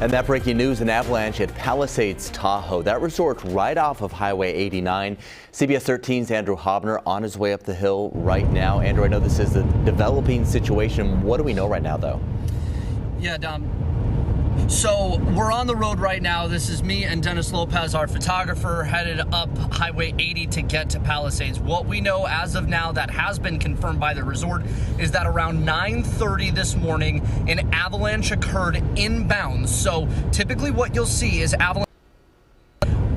And that breaking news, an avalanche at Palisades Tahoe. That resort right off of Highway 89. CBS 13's Andrew Hobner on his way up the hill right now. Andrew, I know this is a developing situation. What do we know right now, though? Yeah, Dom. So we're on the road right now. This is me and Dennis Lopez, our photographer, headed up Highway 80 to get to Palisades. What we know as of now that has been confirmed by the resort is that around 9:30 this morning, an avalanche occurred inbound. So typically what you'll see is avalanche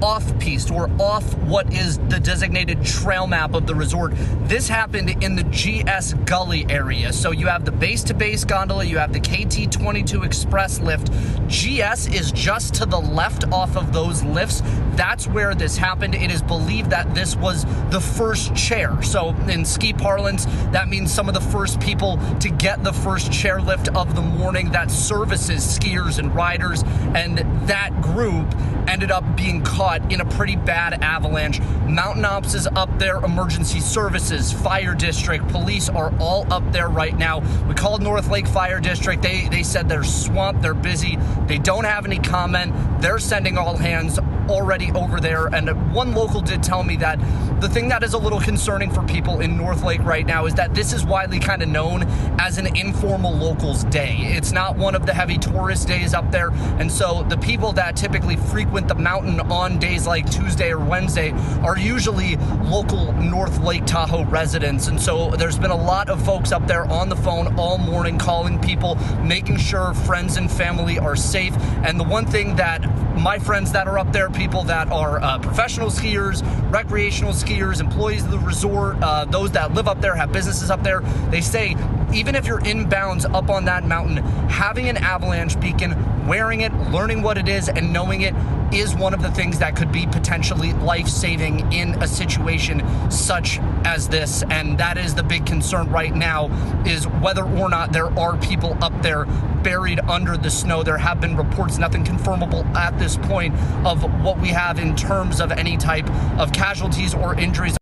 off-piste or off what is the designated trail map of the resort. This happened in the GS Gully area. So you have the base-to-base gondola, you have the KT-22 express lift. GS is just to the left off of those lifts. That's where this happened. It is believed that this was the first chair. So in ski parlance, that means some of the first people to get the first chairlift of the morning that services skiers and riders, and that group ended up being caught in a pretty bad avalanche. Mountain Ops is up there, emergency services, fire district, police are all up there right now. We called North Lake Fire District. They said they're swamped, they're busy, they don't have any comment. They're sending all hands already over there, and one local did tell me that the thing that is a little concerning for people in North Lake right now is that this is widely kind of known as an informal locals day. It's not one of the heavy tourist days up there, and so the people that typically frequent the mountain on days like Tuesday or Wednesday are usually local North Lake Tahoe residents. And so there's been a lot of folks up there on the phone all morning calling people, making sure friends and family are safe. And the one thing that my friends that are up there, people that are professional skiers, recreational skiers, employees of the resort, those that live up there, have businesses up there, they say even if you're inbounds up on that mountain, having an avalanche beacon, wearing it, learning what it is, and knowing it is one of the things that could be potentially life-saving in a situation such as this. And that is the big concern right now, is whether or not there are people up there buried under the snow. There have been reports, nothing confirmable at this point, of what we have in terms of any type of casualties or injuries.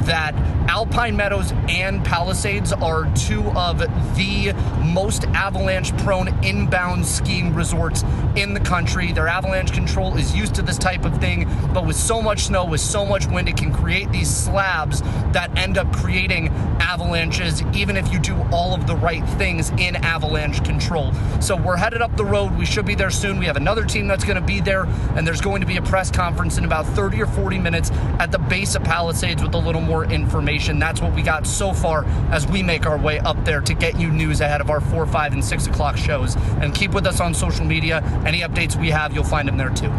That Alpine Meadows and Palisades are two of the most avalanche-prone inbound skiing resorts in the country. Their avalanche control is used to this type of thing, but with so much snow, with so much wind, it can create these slabs that end up creating avalanches, even if you do all of the right things in avalanche control. So we're headed up the road. We should be there soon. We have another team that's going to be there, and there's going to be a press conference in about 30 or 40 minutes at the base of Palisades with a little more information. That's what we got so far as we make our way up there to get you news ahead of our 4, 5, and 6 o'clock shows. And keep with us on social media. Any updates we have, you'll find them there too.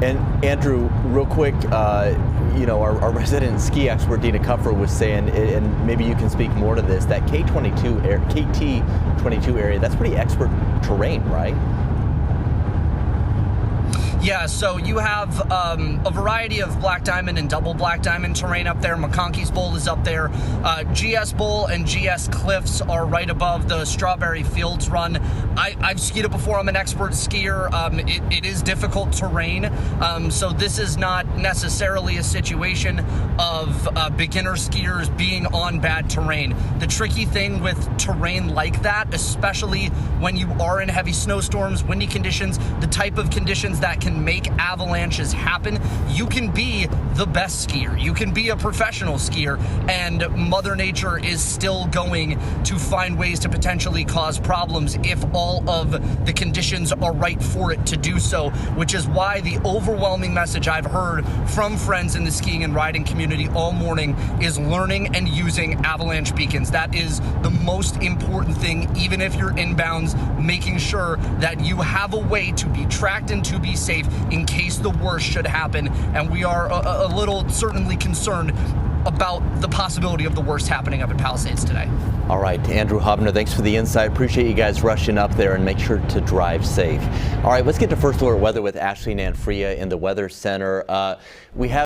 And Andrew, real quick, our resident ski expert Dina Kupfer was saying, and maybe you can speak more to this, that KT-22 area, that's pretty expert terrain, right? Yeah, so you have a variety of black diamond and double black diamond terrain up there. McConkey's Bowl is up there. GS Bowl and GS Cliffs are right above the Strawberry Fields run. I've skied it before. I'm an expert skier. It is difficult terrain, so this is not necessarily a situation of beginner skiers being on bad terrain. The tricky thing with terrain like that, especially when you are in heavy snowstorms, windy conditions, the type of conditions that can make avalanches happen, you can be the best skier, you can be a professional skier, and Mother Nature is still going to find ways to potentially cause problems if all of the conditions are right for it to do so, which is why the overwhelming message I've heard from friends in the skiing and riding community all morning is learning and using avalanche beacons. That is the most important thing, even if you're inbounds, making sure that you have a way to be tracked and to be safe in case the worst should happen. And we are a little certainly concerned about the possibility of the worst happening up at Palisades today. All right, Andrew Hobner, thanks for the insight. Appreciate you guys rushing up there, and make sure to drive safe. All right, let's get to first alert weather with Ashley Nanfria in the Weather Center. We have